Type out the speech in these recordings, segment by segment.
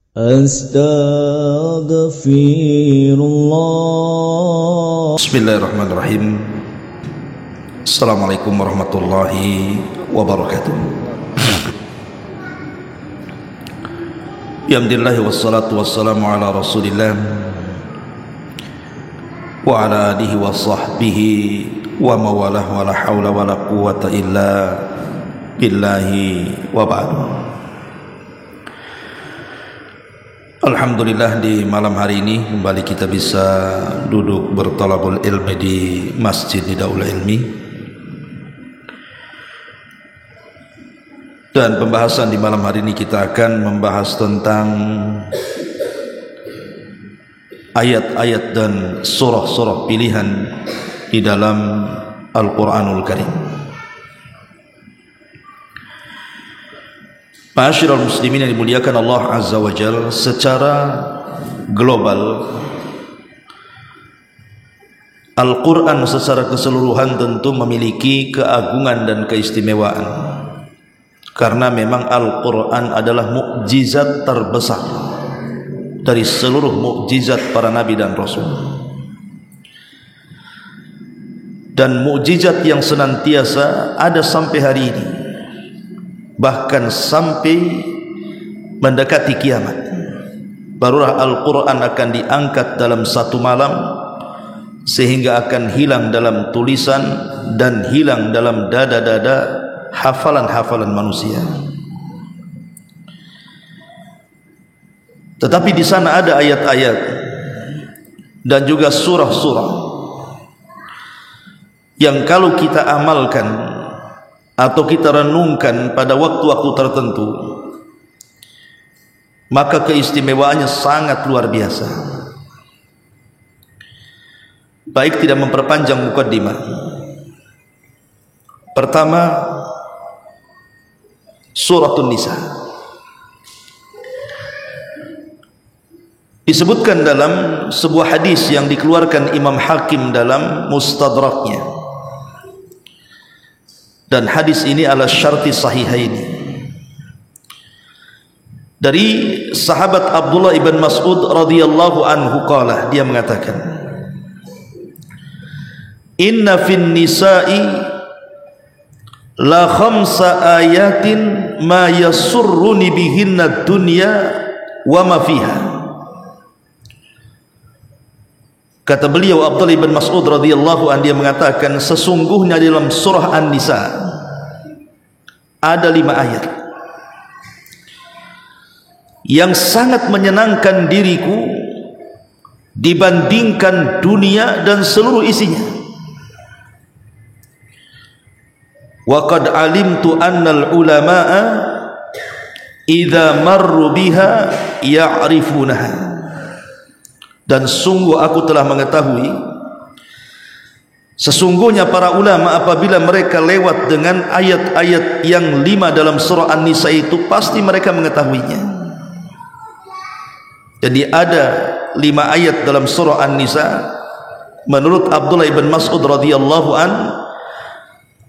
Astaghfirullah. Bismillahirrahmanirrahim. Assalamualaikum warahmatullahi wabarakatuh. Alhamdulillah wassalatu wassalamu ala Rasulillah wa ala alihi wa sahbihi wa mawalah wa la hawla wa la quwwata illa billahi wa ba'du. Alhamdulillah, di malam hari ini kembali kita bisa duduk bertalabul ilmi di Masjid Nidaul Ilmi, dan pembahasan di malam hari ini kita akan membahas tentang ayat-ayat dan surah-surah pilihan di dalam Al-Quranul Karim. Ma'asyiral muslimin yang dimuliakan Allah Azza wa Jalla, secara global Al-Quran secara keseluruhan tentu memiliki keagungan dan keistimewaan, karena memang Al-Quran adalah mukjizat terbesar dari seluruh mukjizat para nabi dan rasul, dan mukjizat yang senantiasa ada sampai hari ini, bahkan sampai mendekati kiamat. Barulah Al-Quran akan diangkat dalam satu malam, sehingga akan hilang dalam tulisan dan hilang dalam dada-dada hafalan-hafalan manusia. Tetapi di sana ada ayat-ayat dan juga surah-surah yang kalau kita amalkan atau kita renungkan pada waktu-waktu tertentu, maka keistimewaannya sangat luar biasa. Baik, tidak memperpanjang mukaddimah. Pertama, Suratun Nisa. Disebutkan dalam sebuah hadis yang dikeluarkan Imam Hakim dalam Mustadraknya, dan hadis ini ala syarti sahihaini, dari sahabat Abdullah ibn Mas'ud radhiyallahu anhu qala, dia mengatakan, inna fin nisa'i la khamsa ayatin ma yasurruni bihinna dunya wa ma fiha. Kata beliau Abdullah ibn Mas'ud radhiyallahu anhu, dia mengatakan, sesungguhnya dalam surah An-Nisa ada 5 ayat yang sangat menyenangkan diriku dibandingkan dunia dan seluruh isinya. Wa qad alimtu annal ulama'a idza marru biha ya'rifunaha. Dan sungguh aku telah mengetahui, sesungguhnya para ulama apabila mereka lewat dengan ayat-ayat yang 5 dalam surah An-Nisa itu, pasti mereka mengetahuinya. Jadi ada 5 ayat dalam surah An-Nisa, menurut Abdullah ibn Mas'ud radhiyallahu an,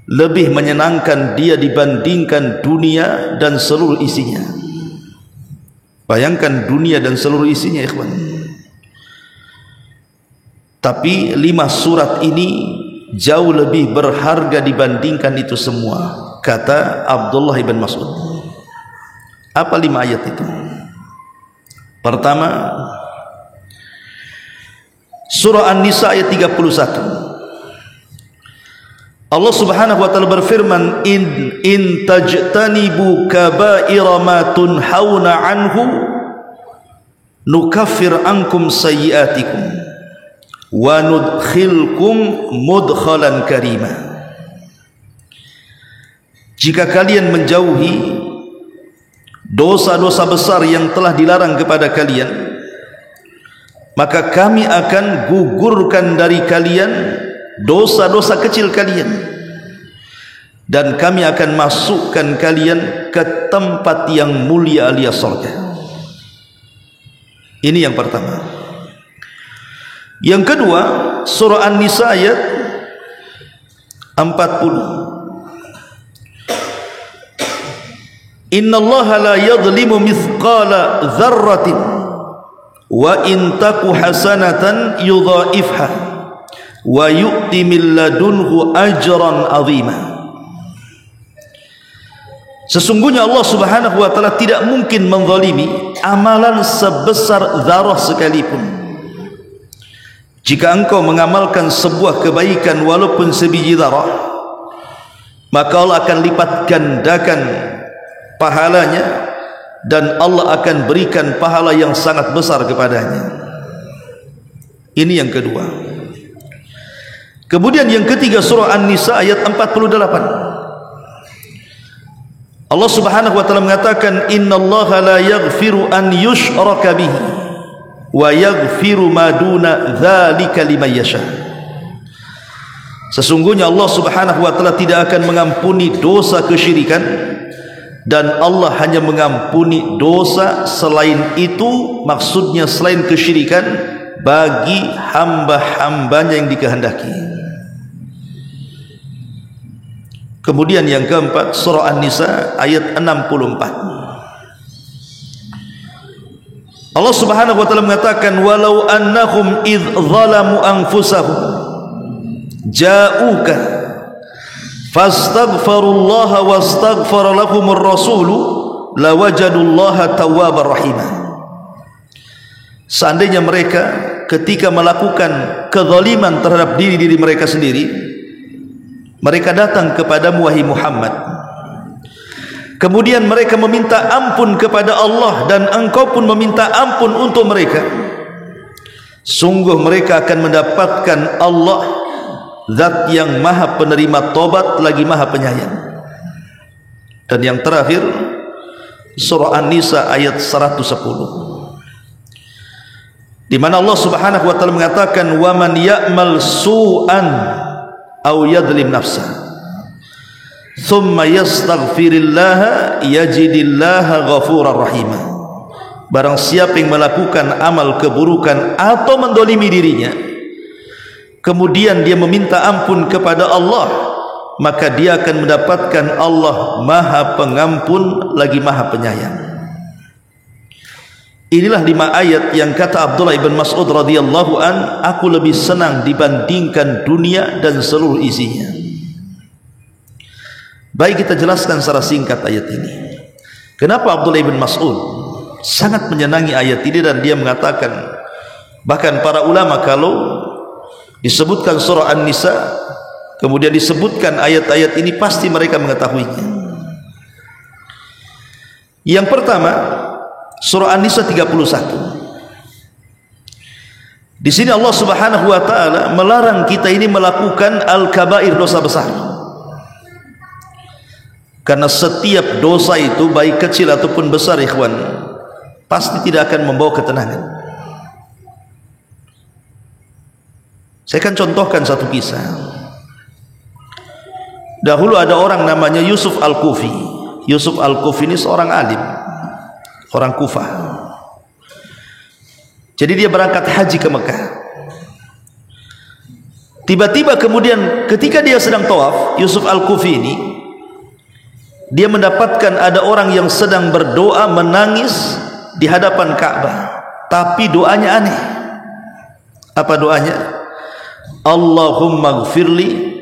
lebih menyenangkan dia dibandingkan dunia dan seluruh isinya. Bayangkan dunia dan seluruh isinya, ikhwan. Tapi 5 surat ini jauh lebih berharga dibandingkan itu semua, kata Abdullah ibn Mas'ud. Apa 5 ayat itu? Pertama, surah An-Nisa ayat 31. Allah Subhanahu wa taala berfirman, in tajtanibu kaba'ira ma tunhauna anhu nukaffir ankum sayyi'atikum wa nudkhilkum mudkhalan karima. Jika kalian menjauhi dosa-dosa besar yang telah dilarang kepada kalian, maka kami akan gugurkan dari kalian dosa-dosa kecil kalian, dan kami akan masukkan kalian ke tempat yang mulia alias surga. Ini yang pertama. Yang kedua, surah An-Nisa ayat 40. innallaha la yadhlimu mithqala dzarratin wa in taku hasanatan yudha'ifha wa yu'ti min ladunhu ajran 'azima. Sesungguhnya Allah Subhanahu wa taala tidak mungkin menzalimi amalan sebesar zarah sekalipun. Jika engkau mengamalkan sebuah kebaikan walaupun sebiji zarah, maka Allah akan lipat gandakan pahalanya dan Allah akan berikan pahala yang sangat besar kepadanya. Ini yang kedua. Kemudian yang ketiga, surah An-Nisa ayat 48. Allah Subhanahu wa taala mengatakan, innallaha la yaghfiru an yushraka bihi wa yaghfiru ma duna dzalika liman yasha. Sesungguhnya Allah Subhanahu wa taala tidak akan mengampuni dosa kesyirikan, dan Allah hanya mengampuni dosa selain itu, maksudnya selain kesyirikan, bagi hamba-hambanya yang dikehendaki. Kemudian yang keempat, surah An-Nisa ayat 64. Allah Subhanahu wa taala mengatakan, walau annahum idz zalamu anfusahum ja'uka fastaghfirullaha wastaghfara lahumur rasulu lawajadullaha tawwabar rahimah. Seandainya mereka ketika melakukan kezaliman terhadap diri mereka sendiri, mereka datang kepadamu wahai Muhammad, kemudian mereka meminta ampun kepada Allah dan engkau pun meminta ampun untuk mereka, sungguh mereka akan mendapatkan Allah, zat yang maha penerima tobat lagi maha penyayang. Dan yang terakhir, surah An-Nisa ayat 110, di mana Allah Subhanahu wa taala mengatakan, wa man ya'mal su'an aw yadlim nafsa thumma yastaghfirillaha yajidillaha ghafurar rahima. Barang siapa yang melakukan amal keburukan atau mendolimi dirinya, kemudian dia meminta ampun kepada Allah, maka dia akan mendapatkan Allah maha pengampun lagi maha penyayang. Inilah 5 ayat yang kata Abdullah ibn Mas'ud radhiyallahu an, aku lebih senang dibandingkan dunia dan seluruh isinya. Baik, kita jelaskan secara singkat ayat ini. Kenapa Abdullah ibn Mas'ud sangat menyenangi ayat ini, dan dia mengatakan, bahkan para ulama kalau disebutkan surah An-Nisa kemudian disebutkan ayat-ayat ini, pasti mereka mengetahuinya. Yang pertama, surah An-Nisa 31. Di sini Allah Subhanahu wa taala melarang kita ini melakukan al-kabair, dosa besar. Karena setiap dosa itu baik kecil ataupun besar, ikhwan, pasti tidak akan membawa ketenangan. Saya akan contohkan satu kisah. Dahulu ada orang namanya Yusuf Al-Kufi. Yusuf Al-Kufi ini seorang alim, orang Kufah. Jadi dia berangkat haji ke Mekah. Tiba-tiba kemudian ketika dia sedang tawaf, Yusuf Al-Kufi ini, dia mendapatkan ada orang yang sedang berdoa menangis di hadapan Ka'bah, tapi doanya aneh. Apa doanya? Allahumma gfirli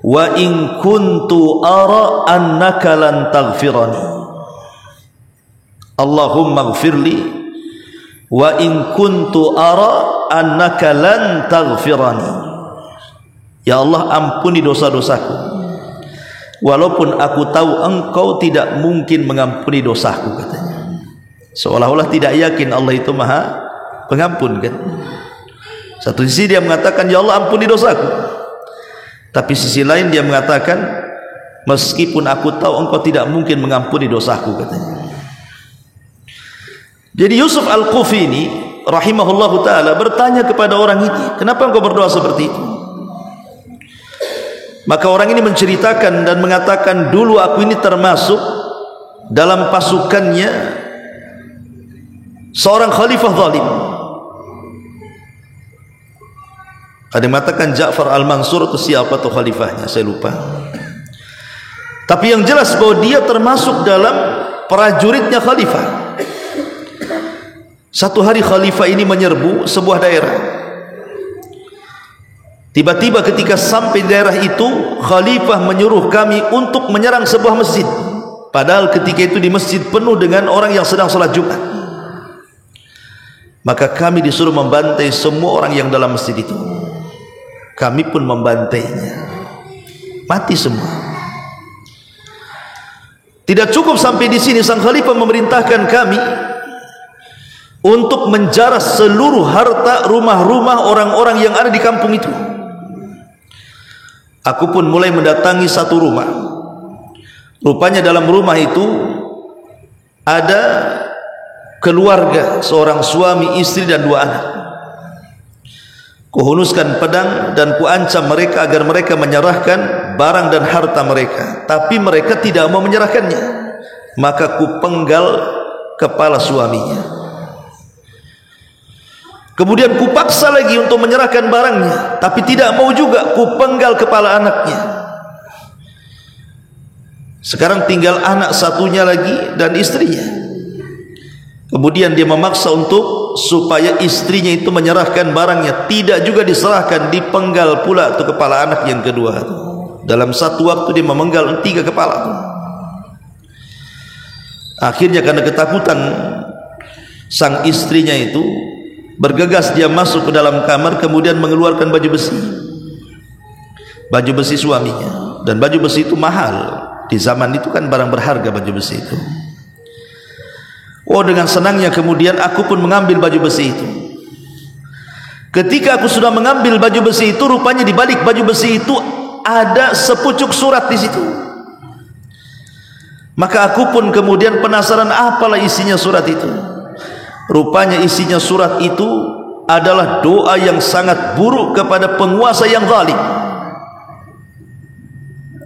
wa in kuntu ara annaka lan taghfirani. Allahumma gfirli wa in kuntu ara annaka lan taghfirani. Ya Allah, ampuni dosa-dosaku, walaupun aku tahu engkau tidak mungkin mengampuni dosaku, katanya. Seolah-olah tidak yakin Allah itu maha pengampun, kan? Satu sisi dia mengatakan, ya Allah ampuni dosaku, tapi sisi lain dia mengatakan, meskipun aku tahu engkau tidak mungkin mengampuni dosaku, katanya. Jadi Yusuf Al-Kufi ini rahimahullahu ta'ala bertanya kepada orang ini, kenapa engkau berdoa seperti itu? Maka orang ini menceritakan dan mengatakan, dulu aku ini termasuk dalam pasukannya seorang khalifah zalim. Ada yang mengatakan Ja'far Al-Mansur atau siapa tuh khalifahnya, saya lupa. Tapi yang jelas bahwa dia termasuk dalam prajuritnya khalifah. Satu hari khalifah ini menyerbu sebuah daerah. Tiba-tiba ketika sampai daerah itu, khalifah menyuruh kami untuk menyerang sebuah masjid. Padahal ketika itu di masjid penuh dengan orang yang sedang sholat Jumat. Maka kami disuruh membantai semua orang yang dalam masjid itu. Kami pun membantainya. Mati semua. Tidak cukup sampai di sini, sang khalifah memerintahkan kami untuk menjarah seluruh harta rumah-rumah orang-orang yang ada di kampung itu. Aku pun mulai mendatangi satu rumah. Rupanya dalam rumah itu ada keluarga, seorang suami, istri dan 2 anak. Kuhunuskan pedang dan kuancam mereka agar mereka menyerahkan barang dan harta mereka. Tapi mereka tidak mau menyerahkannya. Maka kupenggal kepala suaminya. Kemudian kupaksa lagi untuk menyerahkan barangnya, tapi tidak mau juga, kupenggal kepala anaknya. Sekarang tinggal anak satunya lagi dan istrinya. Kemudian dia memaksa untuk supaya istrinya itu menyerahkan barangnya, tidak juga diserahkan, dipenggal pula itu kepala anak yang kedua. Dalam satu waktu dia memenggal 3 kepala. Akhirnya karena ketakutan sang istrinya itu, bergegas dia masuk ke dalam kamar, kemudian mengeluarkan baju besi. Baju besi suaminya. Dan baju besi itu mahal. Di zaman itu kan barang berharga baju besi itu. Oh, dengan senangnya kemudian aku pun mengambil baju besi itu. Ketika aku sudah mengambil baju besi itu, rupanya di balik baju besi itu ada sepucuk surat di situ. Maka aku pun kemudian penasaran apalah isinya surat itu. Rupanya isinya surat itu adalah doa yang sangat buruk kepada penguasa yang zalim.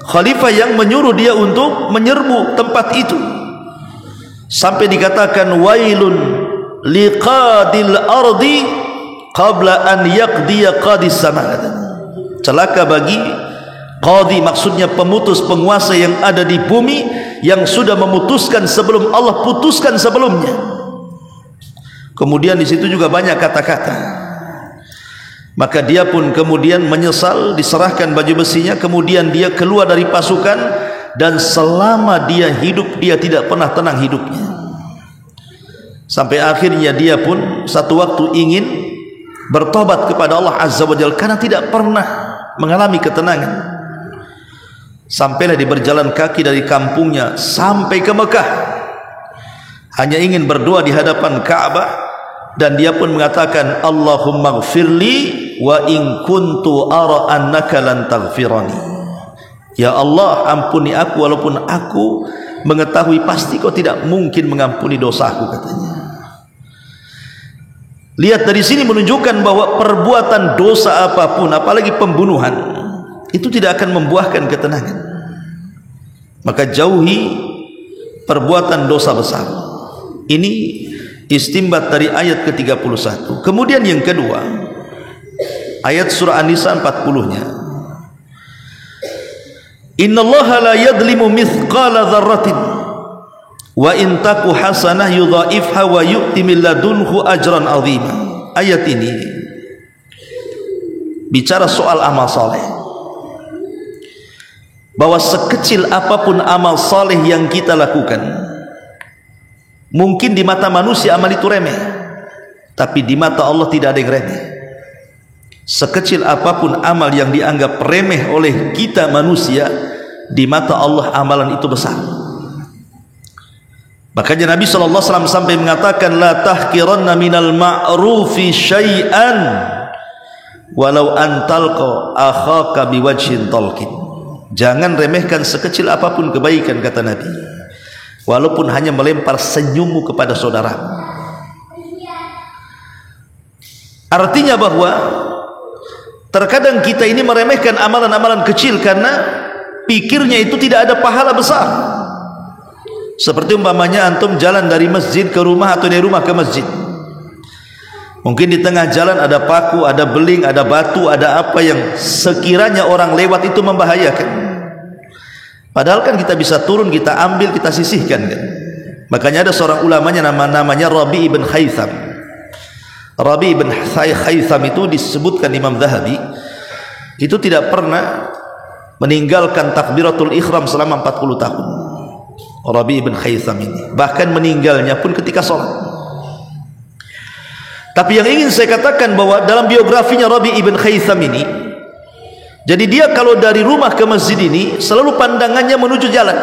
Khalifah yang menyuruh dia untuk menyerbu tempat itu. Sampai dikatakan wailun liqadil ardi qabla an yaqdiya qadis sama. Celaka bagi qadi, maksudnya pemutus, penguasa yang ada di bumi, yang sudah memutuskan sebelum Allah putuskan sebelumnya. Kemudian di situ juga banyak kata-kata. Maka dia pun kemudian menyesal, diserahkan baju besinya, kemudian dia keluar dari pasukan. Dan selama dia hidup, dia tidak pernah tenang hidupnya. Sampai akhirnya dia pun satu waktu ingin bertobat kepada Allah Azza wa Jalla, karena tidak pernah mengalami ketenangan. Sampailah di berjalan kaki dari kampungnya sampai ke Mekah, hanya ingin berdoa di hadapan Ka'bah. Dan dia pun mengatakan, Allahumma gfirli wa in kuntu ara annaka lan taghfirani. Ya Allah, ampuni aku walaupun aku mengetahui pasti kau tidak mungkin mengampuni dosaku, katanya. Lihat dari sini menunjukkan bahwa perbuatan dosa apapun, apalagi pembunuhan, itu tidak akan membuahkan ketenangan. Maka jauhi perbuatan dosa besar. Ini istimbat dari ayat ke-31. Kemudian yang kedua, ayat surah An-Nisa 40-nya. Innallaha la yadlimu mithqala dzarratin wa in taku hasanah yudhaifha wa yu'ti min ladunhu ajran 'azima. Ayat ini bicara soal amal saleh, bahwa sekecil apapun amal saleh yang kita lakukan, mungkin di mata manusia amal itu remeh, tapi di mata Allah tidak ada yang remeh. Sekecil apapun amal yang dianggap remeh oleh kita manusia, di mata Allah amalan itu besar. Makanya Nabi SAW sampai mengatakan, la tahkiranna minal ma'rufi syai'an walau antalqa akhaka biwajhin talqin. Jangan remehkan sekecil apapun kebaikan, kata Nabi, walaupun hanya melempar senyummu kepada saudara. Artinya bahwa terkadang kita ini meremehkan amalan-amalan kecil karena pikirnya itu tidak ada pahala besar. Seperti umpamanya antum jalan dari masjid ke rumah atau dari rumah ke masjid. Mungkin di tengah jalan ada paku, ada beling, ada batu, ada apa yang sekiranya orang lewat itu membahayakan. Padahal kan kita bisa turun, kita ambil, kita sisihkan kan. Makanya ada seorang ulamanya namanya Rabi ibn Haytham. Rabi ibn Haytham itu disebutkan Imam Zahabi itu tidak pernah meninggalkan takbiratul ihram selama 40 tahun. Rabi ibn Haytham ini bahkan meninggalnya pun ketika sholat. Tapi yang ingin saya katakan bahwa dalam biografinya Rabi ibn Haytham ini, jadi dia kalau dari rumah ke masjid ini selalu pandangannya menuju jalan.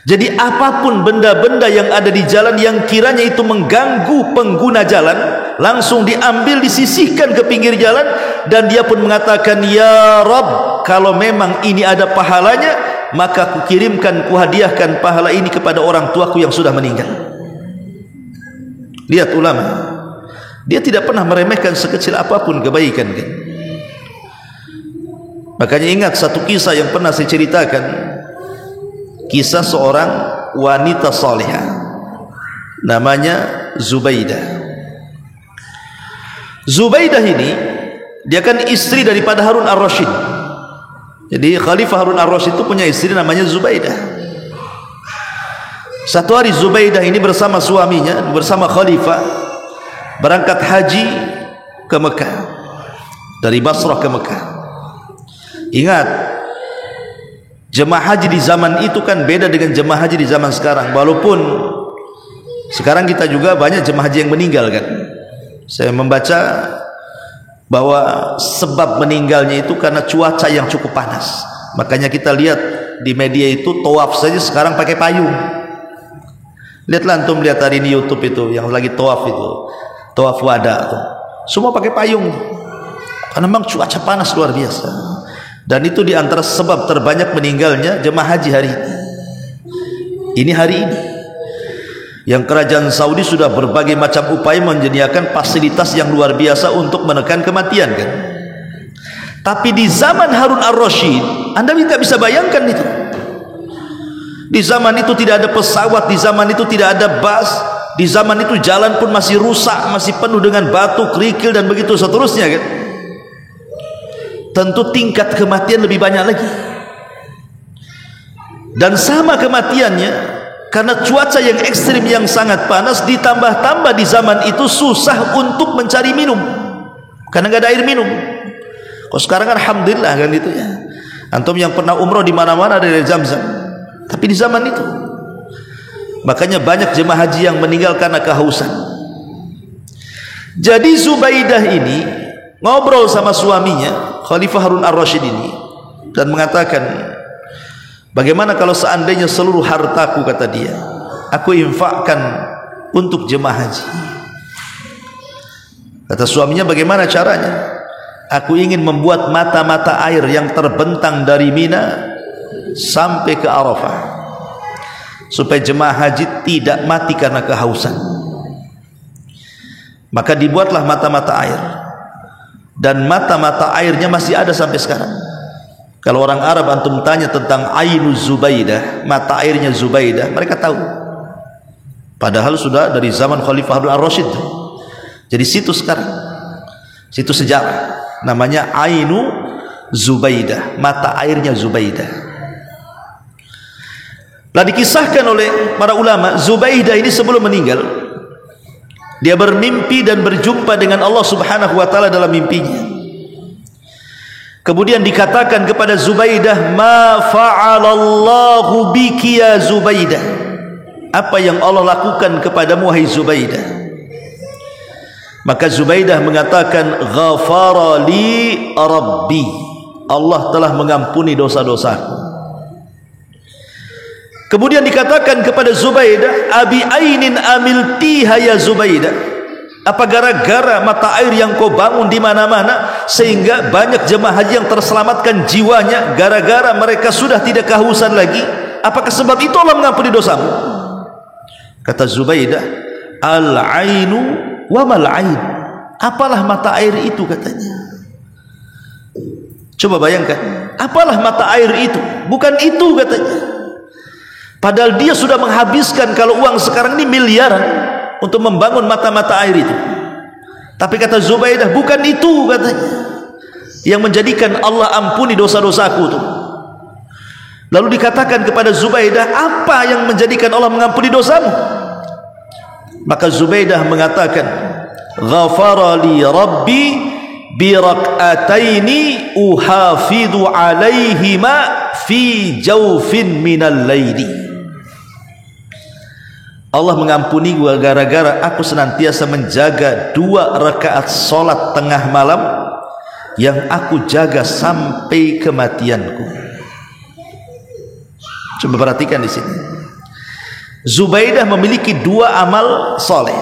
Jadi apapun benda-benda yang ada di jalan yang kiranya itu mengganggu pengguna jalan, langsung diambil, disisihkan ke pinggir jalan. Dan dia pun mengatakan, ya Rabb, kalau memang ini ada pahalanya, maka kukirimkan, kuhadiahkan pahala ini kepada orang tuaku yang sudah meninggal. Lihat ulama, dia tidak pernah meremehkan sekecil apapun kebaikan kan? Makanya ingat satu kisah yang pernah saya ceritakan, kisah seorang wanita salihah namanya Zubaidah. Zubaidah ini dia kan istri daripada Harun ar-Rasyid. Jadi Khalifah Harun ar-Rasyid itu punya istri namanya Zubaidah. Satu hari Zubaidah ini bersama suaminya, bersama Khalifah, berangkat haji ke Mekah, dari Basrah ke Mekah. Ingat, jemaah haji di zaman itu kan beda dengan jemaah haji di zaman sekarang. Walaupun sekarang kita juga banyak jemaah haji yang meninggal kan. Saya membaca bahwa sebab meninggalnya itu karena cuaca yang cukup panas. Makanya kita lihat di media itu tawaf saja sekarang pakai payung. Lihatlah antum, lihat hari ini YouTube itu yang lagi tawaf itu, tawaf wada tuh. Semua pakai payung. Karena memang cuaca panas luar biasa. Dan itu diantara sebab terbanyak meninggalnya jemaah haji hari ini. Ini hari ini yang kerajaan Saudi sudah berbagai macam upaya menyediakan fasilitas yang luar biasa untuk menekan kematian kan. Tapi di zaman Harun ar-Rasyid, Anda tidak bisa bayangkan itu. Di zaman itu tidak ada pesawat, di zaman itu tidak ada bus, di zaman itu jalan pun masih rusak, masih penuh dengan batu, kerikil dan begitu seterusnya kan. Tentu tingkat kematian lebih banyak lagi. Dan sama kematiannya karena cuaca yang ekstrim yang sangat panas, ditambah-tambah di zaman itu susah untuk mencari minum karena nggak ada air minum. Kok sekarang kan alhamdulillah kan itu ya. Antum yang pernah umroh di mana-mana ada air Zam-Zam. Tapi di zaman itu makanya banyak jemaah haji yang meninggal karena kehausan. Jadi Zubaidah ini ngobrol sama suaminya Khalifah Harun ar-Rasyid ini dan mengatakan, bagaimana kalau seandainya seluruh hartaku, kata dia, aku infakkan untuk jemaah haji. Kata suaminya, bagaimana caranya? Aku ingin membuat mata-mata air yang terbentang dari Mina sampai ke Arafah, supaya jemaah haji tidak mati karena kehausan. Maka dibuatlah mata-mata air, dan mata-mata airnya masih ada sampai sekarang. Kalau orang Arab antum tanya tentang Ainu Zubaidah, mata airnya Zubaidah, mereka tahu. Padahal sudah dari zaman Khalifah Harun ar-Rasyid. Jadi situ sekarang, situ sejarah, namanya Ainu Zubaidah, mata airnya Zubaidah. Telah dikisahkan oleh para ulama, Zubaidah ini sebelum meninggal, dia bermimpi dan berjumpa dengan Allah Subhanahu wa taala dalam mimpinya. Kemudian dikatakan kepada Zubaidah, ma fa'alallahu biki ya Zubaidah, apa yang Allah lakukan kepadamu wahai Zubaidah? Maka Zubaidah mengatakan, ghafara li rabbi, Allah telah mengampuni dosa-dosaku. Kemudian dikatakan kepada Zubaidah, abi ainin amiltiha ya Zubaidah, apa gara-gara mata air yang kau bangun di mana-mana sehingga banyak jemaah haji yang terselamatkan jiwanya gara-gara mereka sudah tidak kehausan lagi? Apakah sebab itu Allah mengampuni dosamu? Kata Zubaidah, al-ainu wa mal ain, apalah mata air itu, katanya. Coba bayangkan, apalah mata air itu? Bukan itu, katanya. Padahal dia sudah menghabiskan kalau uang sekarang ini miliaran untuk membangun mata-mata air itu. Tapi kata Zubaidah, bukan itu, katanya, yang menjadikan Allah ampuni dosa-dosaku itu. Lalu dikatakan kepada Zubaidah, apa yang menjadikan Allah mengampuni dosamu? Maka Zubaidah mengatakan, ghafara li rabbi bi rak'ataini uhafidhu alaihima fi jawfin minal laili. Allah mengampuni gua gara-gara aku senantiasa menjaga 2 rakaat solat tengah malam yang aku jaga sampai kematianku. Coba perhatikan di sini. Zubaidah memiliki 2 amal soleh.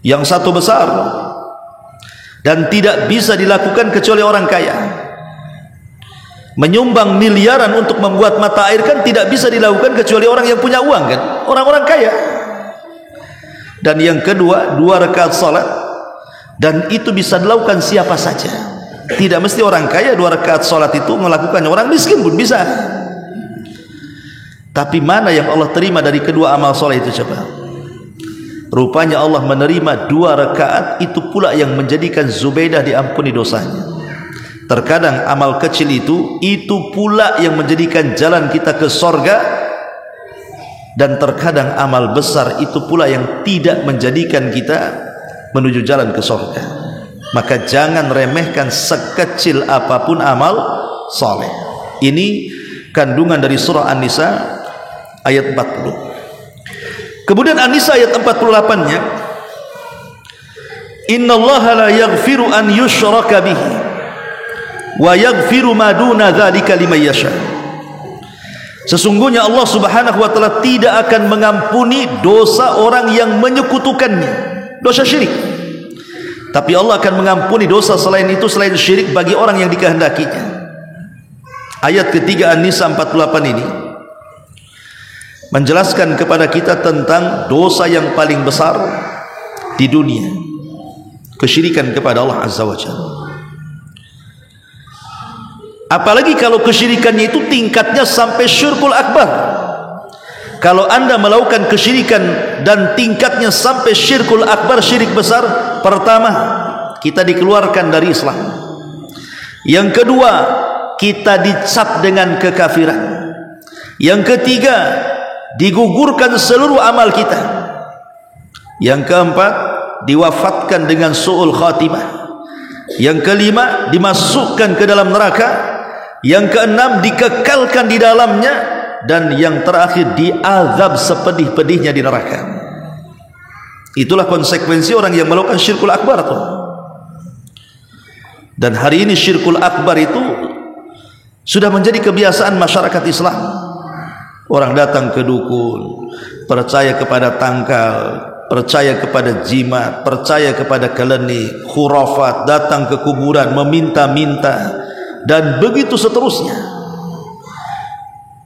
Yang satu besar dan tidak bisa dilakukan kecuali orang kaya. Menyumbang miliaran untuk membuat mata air kan tidak bisa dilakukan kecuali orang yang punya uang kan, orang-orang kaya. Dan yang kedua, 2 rakaat salat, dan itu bisa dilakukan siapa saja. Tidak mesti orang kaya 2 rakaat salat itu melakukannya, orang miskin pun bisa. Tapi mana yang Allah terima dari kedua amal soleh itu coba? Rupanya Allah menerima 2 rakaat itu pula yang menjadikan Zubaidah diampuni dosanya. Terkadang amal kecil itu pula yang menjadikan jalan kita ke sorga, dan terkadang amal besar itu pula yang tidak menjadikan kita menuju jalan ke sorga. Maka jangan remehkan sekecil apapun amal soleh. Ini kandungan dari surah An-Nisa ayat 40. Kemudian An-Nisa ayat 48-nya, innallaha la yaghfiru an yushraka bihi wa yaghfiru ma duna dzalika liman yasha. Sesungguhnya Allah Subhanahu wa taala tidak akan mengampuni dosa orang yang menyekutukannya, dosa syirik. Tapi Allah akan mengampuni dosa selain itu, selain syirik, bagi orang yang dikehendakinya. Ayat ketiga An-Nisa 48 ini menjelaskan kepada kita tentang dosa yang paling besar di dunia, kesyirikan kepada Allah Azza wa Jalla. Apalagi kalau kesyirikannya itu tingkatnya sampai syirkul akbar. Kalau anda melakukan kesyirikan dan tingkatnya sampai syirkul akbar, syirik besar, pertama, kita dikeluarkan dari Islam. Yang kedua, kita dicap dengan kekafiran. Yang ketiga, digugurkan seluruh amal kita. Yang keempat, diwafatkan dengan su'ul khatimah. Yang kelima, dimasukkan ke dalam neraka. Yang keenam, dikekalkan di dalamnya. Dan yang terakhir, diazab sepedih-pedihnya di neraka. Itulah konsekuensi orang yang melakukan syirkul akbar tuh. Dan hari ini syirkul akbar itu sudah menjadi kebiasaan masyarakat Islam. Orang datang ke dukun, percaya kepada tangkal, percaya kepada jimat, percaya kepada keleni, khurafat, datang ke kuburan, meminta-minta, dan begitu seterusnya.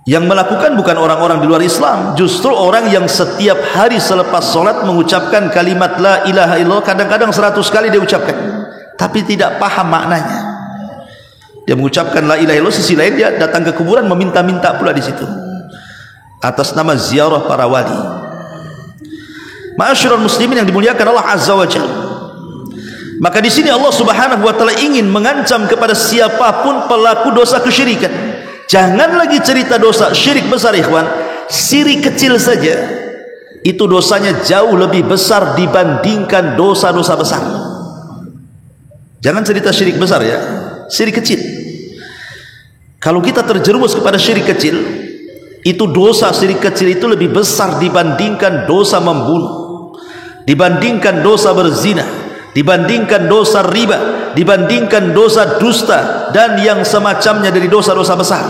Yang melakukan bukan orang-orang di luar Islam, justru orang yang setiap hari selepas sholat mengucapkan kalimat la ilaha illallah, kadang-kadang 100 kali dia ucapkan, tapi tidak paham maknanya. Dia mengucapkan la ilaha illallah, sisi lain dia datang ke kuburan meminta-minta pula di situ atas nama ziarah para wali. Ma'asyiral muslimin yang dimuliakan Allah Azza wa Jalla. Maka di sini Allah Subhanahu wa taala ingin mengancam kepada siapapun pelaku dosa kesyirikan. Jangan lagi cerita dosa syirik besar, ikhwan. Syirik kecil saja itu dosanya jauh lebih besar dibandingkan dosa-dosa besar. Jangan cerita syirik besar ya, syirik kecil. Kalau kita terjerumus kepada syirik kecil, itu dosa syirik kecil itu lebih besar dibandingkan dosa membunuh, dibandingkan dosa berzina, dibandingkan dosa riba, dibandingkan dosa dusta, dan yang semacamnya dari dosa-dosa besar.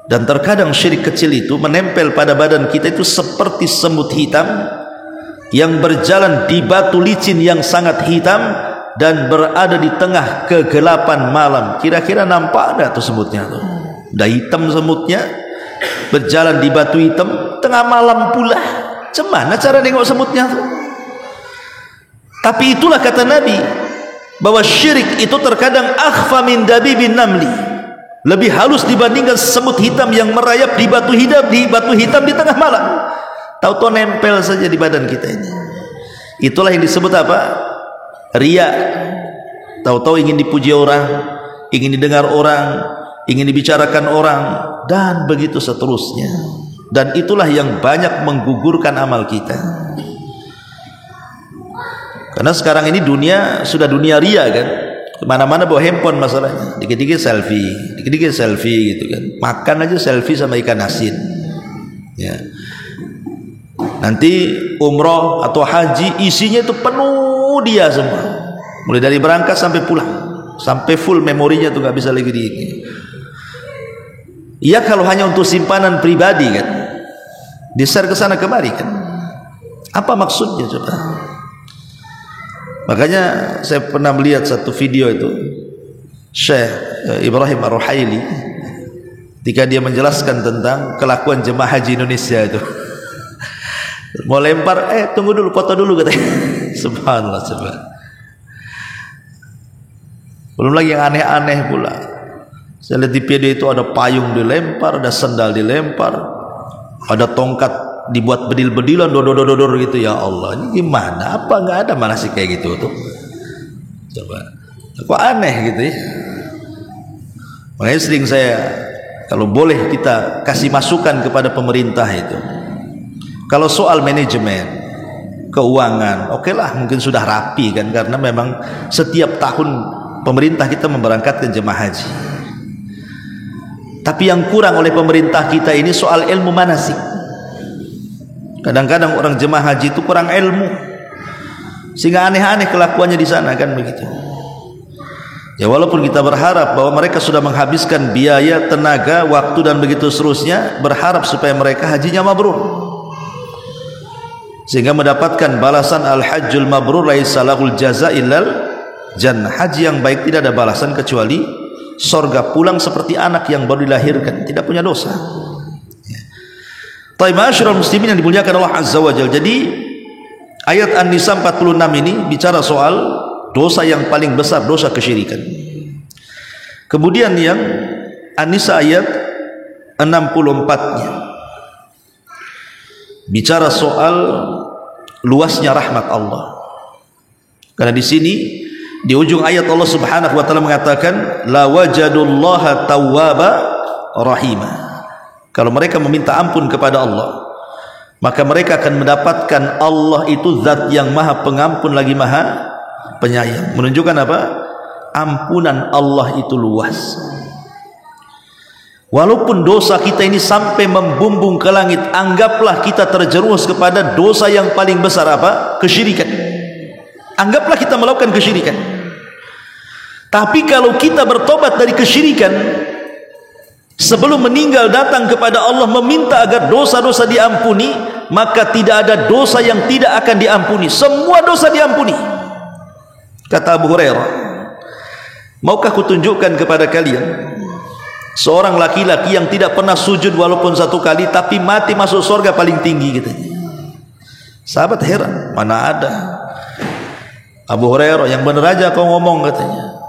Dan terkadang syirik kecil itu menempel pada badan kita itu seperti semut hitam yang berjalan di batu licin yang sangat hitam dan berada di tengah kegelapan malam. Kira-kira nampak ada tuh semutnya tuh? Dah hitam semutnya, berjalan di batu hitam tengah malam pula. Cemana cara nengok semutnya tuh? Tapi itulah kata Nabi, bahwa syirik itu terkadang akhfa min dabibin namli, lebih halus dibandingkan semut hitam yang merayap di batu hitam di tengah malam. Tahu-tahu nempel saja di badan kita ini. Itulah yang disebut apa? Riya. Tahu-tahu ingin dipuji orang, ingin didengar orang, ingin dibicarakan orang, dan begitu seterusnya. Dan itulah yang banyak menggugurkan amal kita. Karena sekarang ini dunia sudah dunia ria kan, kemana-mana bawa handphone masalahnya, dikit-dikit selfie gitu kan, makan aja selfie sama ikan asin ya. Nanti umroh atau haji isinya itu penuh dia semua, mulai dari berangkat sampai pulang, sampai full memorinya tuh nggak bisa lagi iya kalau hanya untuk simpanan pribadi kan, di-share ke sana kemari kan, apa maksudnya coba? Makanya saya pernah melihat satu video itu Syekh Ibrahim Ar-Ruhaili ketika dia menjelaskan tentang kelakuan jemaah haji Indonesia itu. Mau lempar, tunggu dulu, foto dulu katanya. Subhanallah, subhanallah. Belum lagi yang aneh-aneh pula. Saya lihat di video itu ada payung dilempar, ada sandal dilempar, ada tongkat dibuat bedil-bedilan, dodor gitu. Ya Allah, ini gimana? Apa nggak ada malah sih kayak gitu tuh? Coba, kok aneh gitu ya? Makanya sering saya, kalau boleh kita kasih masukan kepada pemerintah itu. Kalau soal manajemen keuangan, oke lah, mungkin sudah rapi kan, karena memang setiap tahun pemerintah kita memberangkatkan jemaah haji. Tapi yang kurang oleh pemerintah kita ini soal ilmu manasik. Kadang-kadang orang jemaah haji itu kurang ilmu, sehingga aneh-aneh kelakuannya di sana kan begitu. Ya walaupun kita berharap bahwa mereka sudah menghabiskan biaya, tenaga, waktu dan begitu seterusnya, berharap supaya mereka hajinya mabrur, sehingga mendapatkan balasan al-hajjul mabrur laisa lahul jaza illal jannah. Haji yang baik tidak ada balasan kecuali surga, pulang seperti anak yang baru dilahirkan, tidak punya dosa. Taib ma'asyiral muslimin yang dimuliakan Allah Azza wa Jalla. Jadi ayat An-Nisa 46 ini bicara soal dosa yang paling besar, dosa kesyirikan. Kemudian yang An-Nisa ayat 64-nya bicara soal luasnya rahmat Allah. Karena di sini di ujung ayat Allah Subhanahu wa taala mengatakan la wajadullaha tawwaba rahima. Kalau mereka meminta ampun kepada Allah, maka mereka akan mendapatkan Allah itu zat yang maha pengampun lagi maha penyayang. Menunjukkan apa? Ampunan Allah itu luas. Walaupun dosa kita ini sampai membumbung ke langit, anggaplah kita terjerumus kepada dosa yang paling besar apa? Kesyirikan. Anggaplah kita melakukan kesyirikan. Tapi kalau kita bertobat dari kesyirikan, sebelum meninggal datang kepada Allah meminta agar dosa-dosa diampuni, maka tidak ada dosa yang tidak akan diampuni. Semua dosa diampuni. Kata Abu Hurairah, maukah kutunjukkan kepada kalian seorang laki-laki yang tidak pernah sujud walaupun satu kali, tapi mati masuk surga paling tinggi katanya. Sahabat heran, mana ada. Abu Hurairah, yang benar aja kau ngomong katanya.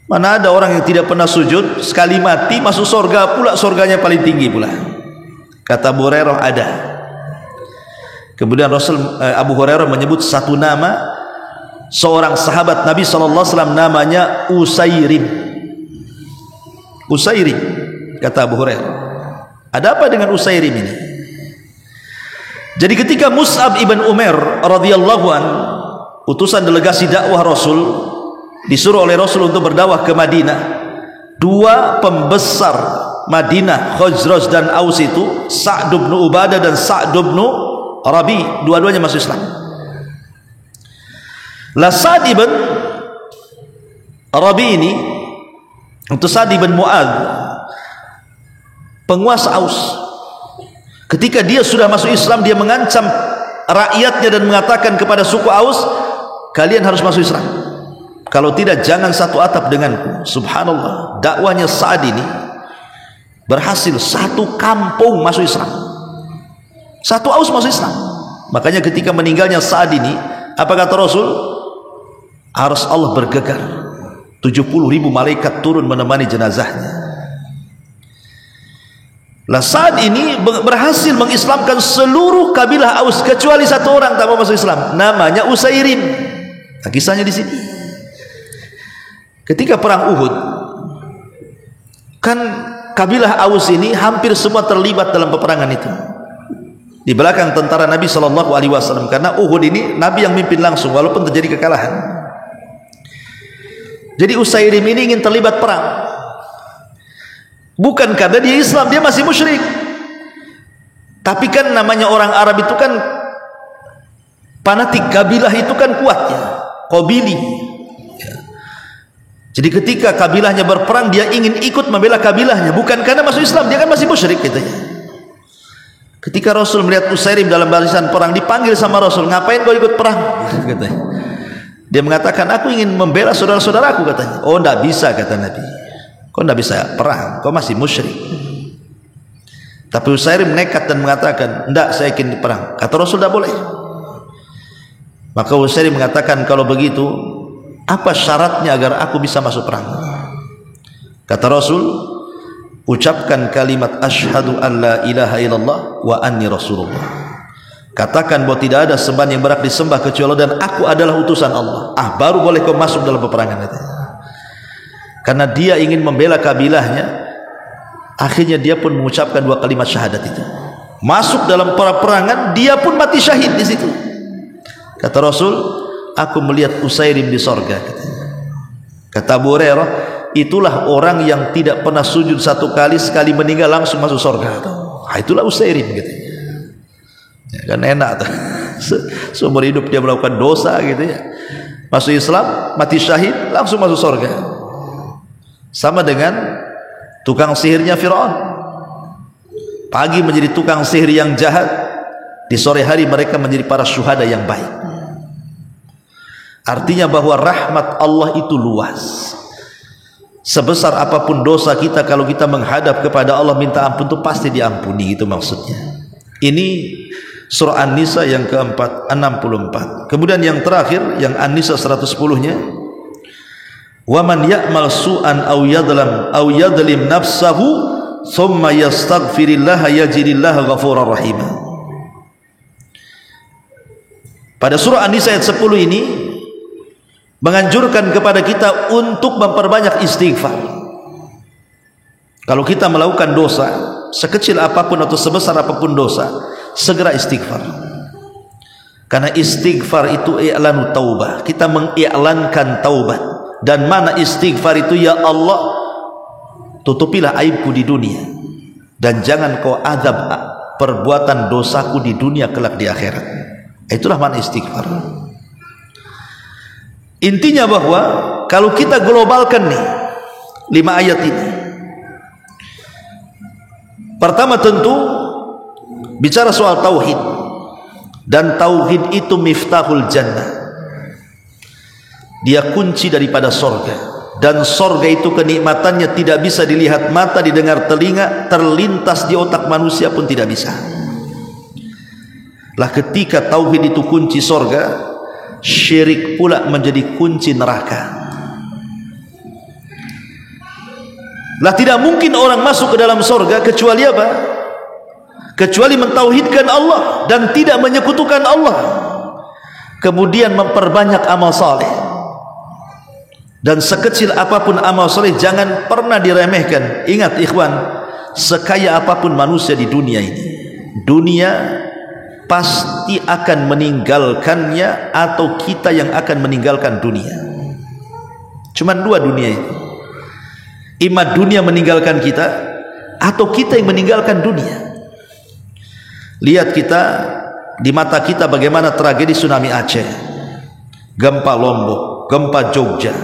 Mana ada orang yang tidak pernah sujud, sekali mati masuk surga pula, surganya paling tinggi pula. Kata Abu Hurairah, ada. Kemudian Abu Hurairah menyebut satu nama seorang sahabat Nabi SAW, namanya Usairim. Usairim, kata Abu Hurairah. Ada apa dengan Usairim ini? Jadi ketika Mus'ab ibn Umair radhiyallahu an, utusan delegasi dakwah Rasul, disuruh oleh Rasul untuk berdakwah ke Madinah, dua pembesar Madinah, Khazraj dan Aus itu, Sa'd bin Ubadah dan Sa'd bin Rabi, dua-duanya masuk Islam. Lah Sa'd bin Rabi ini untuk Sa'd bin Mu'adz, penguasa Aus, ketika dia sudah masuk Islam, dia mengancam rakyatnya dan mengatakan kepada suku Aus, kalian harus masuk Islam, kalau tidak jangan satu atap denganku. Subhanallah, dakwanya Sa'd ini berhasil, satu kampung masuk Islam, satu Aus masuk Islam. Makanya ketika meninggalnya Sa'd ini, apa kata Rasul? Ars Allah bergegar, 70.000 malaikat turun menemani jenazahnya. Lah Sa'd ini berhasil mengislamkan seluruh kabilah Aus kecuali satu orang tak mau masuk Islam, namanya Usairim. Nah, kisahnya di sini. Ketika perang Uhud, Kan kabilah Aus ini hampir semua terlibat dalam peperangan itu. Di belakang tentara Nabi SAW, karena Uhud ini Nabi yang mimpin langsung walaupun terjadi kekalahan. Jadi Usairim ini ingin terlibat perang, bukan karena dia Islam, dia masih musyrik. Tapi kan namanya orang Arab itu kan fanatik, kabilah itu kan kuatnya, qabili. Jadi ketika kabilahnya berperang, dia ingin ikut membela kabilahnya, bukan karena masuk Islam, dia kan masih musyrik katanya. Ketika Rasul melihat Usairim dalam barisan perang, dipanggil sama Rasul, ngapain kau ikut perang? Katanya. Dia mengatakan, aku ingin membela saudara-saudaraku, katanya. Oh, tidak bisa, kata Nabi. Kau tidak bisa perang, kau masih musyrik. Tapi Usairim nekat dan mengatakan, tidak, saya ingin perang. Kata Rasul, tidak boleh. Maka Usairim mengatakan, kalau begitu, apa syaratnya agar aku bisa masuk perang? Kata Rasul, ucapkan kalimat asyhadu an la ilaha illallah wa anni rasulullah. Katakan bahwa tidak ada sembahan yang berhak disembah kecuali Allah dan aku adalah utusan Allah. Baru boleh kau masuk dalam peperangan itu. Karena dia ingin membela kabilahnya, akhirnya dia pun mengucapkan 2 kalimat syahadat itu. Masuk dalam peperangan, dia pun mati syahid di situ. Kata Rasul, aku melihat Usairim di sorga. Kata Abu Hurairah, itulah orang yang tidak pernah sujud 1 kali, sekali meninggal langsung masuk surga. Itulah Usairim gitu. Ya, kan enak tuh. Seumur hidup dia melakukan dosa gitu ya. Masuk Islam, mati syahid, langsung masuk surga. Sama dengan tukang sihirnya Firaun. Pagi menjadi tukang sihir yang jahat, di sore hari mereka menjadi para syuhada yang baik. Artinya bahwa rahmat Allah itu luas. Sebesar apapun dosa kita, kalau kita menghadap kepada Allah minta ampun, itu pasti diampuni. Itu maksudnya. Ini surah An-Nisa yang ke-64. Kemudian yang terakhir, yang An-Nisa 110-nya, wa man ya'mal su'an aw yadlim nafsahu thumma yastaghfirillaha yajidillaha ghafurar rahim. Pada surah An-Nisa ayat 10 ini menganjurkan kepada kita untuk memperbanyak istighfar. Kalau kita melakukan dosa, sekecil apapun atau sebesar apapun dosa, segera istighfar. Karena istighfar itu i'lanu taubah, kita mengiklankan taubat. Dan mana istighfar itu, ya Allah, tutupilah aibku di dunia dan jangan kau azab perbuatan dosaku di dunia kelak di akhirat. Itulah mana istighfar. Intinya bahwa kalau kita globalkan nih 5 ayat ini, pertama tentu bicara soal tauhid, dan tauhid itu miftahul jannah, dia kunci daripada sorga, dan sorga itu kenikmatannya tidak bisa dilihat mata, didengar telinga, terlintas di otak manusia pun tidak bisa. Lah ketika tauhid itu kunci sorga, syirik pula menjadi kunci neraka. Lah tidak mungkin orang masuk ke dalam sorga kecuali apa? Kecuali mentauhidkan Allah dan tidak menyekutukan Allah, kemudian memperbanyak amal saleh. Dan sekecil apapun amal saleh jangan pernah diremehkan. Ingat ikhwan, sekaya apapun manusia di dunia ini, dunia pasti akan meninggalkannya, atau kita yang akan meninggalkan dunia. Cuman 2 dunia itu. Ima dunia meninggalkan kita, atau kita yang meninggalkan dunia. Lihat kita, di mata kita bagaimana tragedi tsunami Aceh, gempa Lombok, gempa Jogja,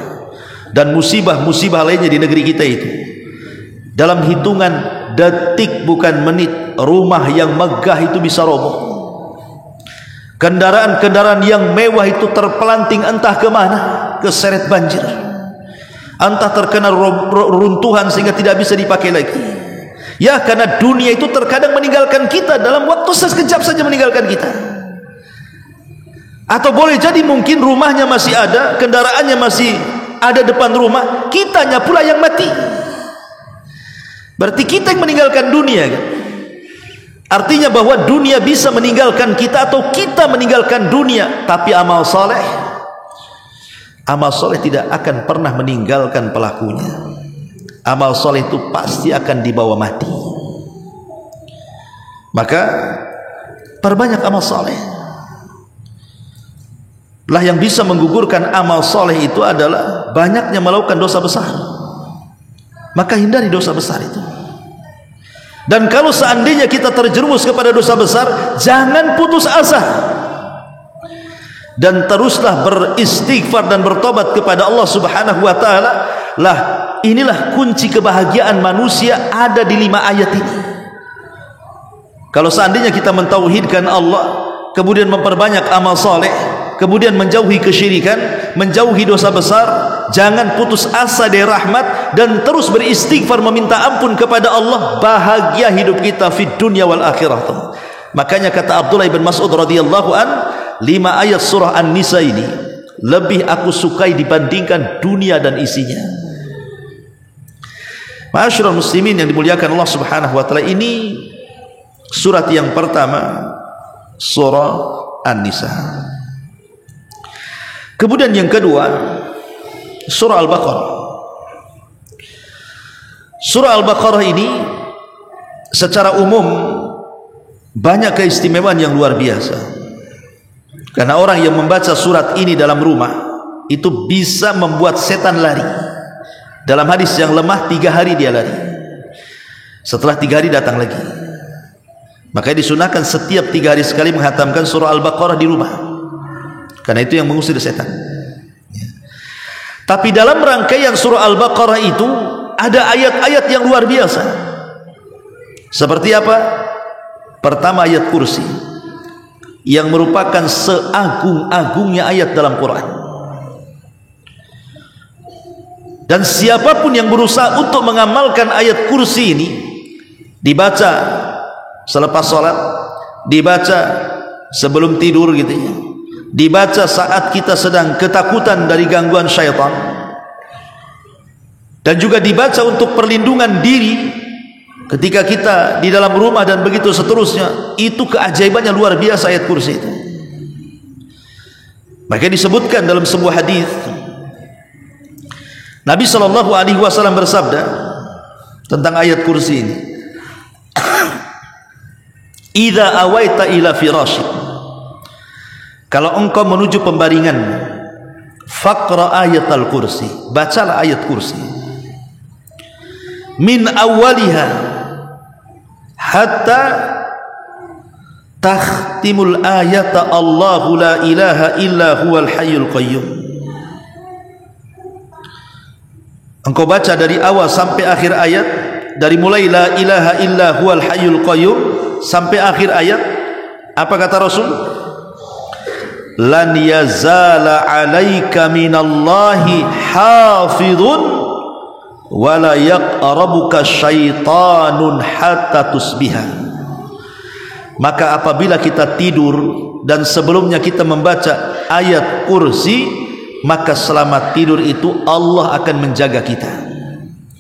dan musibah-musibah lainnya di negeri kita itu. Dalam hitungan detik bukan menit, rumah yang megah itu bisa roboh. Kendaraan-kendaraan yang mewah itu terpelanting entah kemana, keseret banjir, entah terkena runtuhan sehingga tidak bisa dipakai lagi. Ya, karena dunia itu terkadang meninggalkan kita, dalam waktu sekejap saja meninggalkan kita. Atau boleh jadi mungkin rumahnya masih ada, kendaraannya masih ada depan rumah, kitanya pula yang mati. Berarti kita yang meninggalkan dunia kan? Artinya bahwa dunia bisa meninggalkan kita atau kita meninggalkan dunia, tapi amal soleh tidak akan pernah meninggalkan pelakunya. amal soleh itu pasti akan dibawa mati. Maka perbanyak amal soleh. Lah yang bisa menggugurkan amal soleh itu adalah banyaknya melakukan dosa besar. Maka hindari dosa besar itu. Dan kalau seandainya kita terjerumus kepada dosa besar, jangan putus asa, dan teruslah beristighfar dan bertobat kepada Allah Subhanahu wa taala. Lah inilah kunci kebahagiaan manusia, ada di 5 ayat ini. Kalau seandainya kita mentauhidkan Allah, kemudian memperbanyak amal soleh, kemudian menjauhi kesyirikan, menjauhi dosa besar, jangan putus asa dari rahmat, dan terus beristighfar meminta ampun kepada Allah, bahagia hidup kita di dunia wal akhirah. Makanya kata Abdullah bin Mas'ud radhiyallahu an, 5 ayat surah An-Nisa ini lebih aku sukai dibandingkan dunia dan isinya. Ma'asyiral muslimin yang dimuliakan Allah Subhanahu wa taala, ini surat yang pertama, surah An-Nisa. Kemudian yang kedua, surah Al-Baqarah. Surah Al-Baqarah ini secara umum banyak keistimewaan yang luar biasa. Karena orang yang membaca surat ini dalam rumah itu bisa membuat setan lari. Dalam hadis yang lemah 3 hari dia lari. Setelah 3 hari datang lagi. Makanya disunahkan setiap 3 hari sekali menghatamkan surah Al-Baqarah di rumah. Karena itu yang mengusir setan. Tapi dalam rangkaian surah Al-Baqarah itu ada ayat-ayat yang luar biasa. Seperti apa? Pertama ayat kursi, yang merupakan seagung-agungnya ayat dalam Quran. Dan siapapun yang berusaha untuk mengamalkan ayat kursi ini, dibaca selepas sholat, dibaca sebelum tidur gitu ya, dibaca saat kita sedang ketakutan dari gangguan syaitan, dan juga dibaca untuk perlindungan diri ketika kita di dalam rumah dan begitu seterusnya. Itu keajaibannya luar biasa ayat kursi itu. Maka disebutkan dalam sebuah hadis, Nabi SAW bersabda tentang ayat kursi ini, idza awaita ila firasyik, kalau engkau menuju pembaringan, faqra ayatal kursi, bacalah ayat kursi, min awwaliha hatta takhtimul ayata Allahu la ilaha illa huwal hayyul qayyum. Engkau baca dari awal sampai akhir ayat, dari mulai la ilaha illa huwal hayyul qayyum sampai akhir ayat. Apa kata Rasul? Lan yazala alaika minallahi hafidhun wala yaqrabuka syaitanun hatta tusbiha. Maka apabila kita tidur dan sebelumnya kita membaca ayat kursi, maka selama tidur itu Allah akan menjaga kita,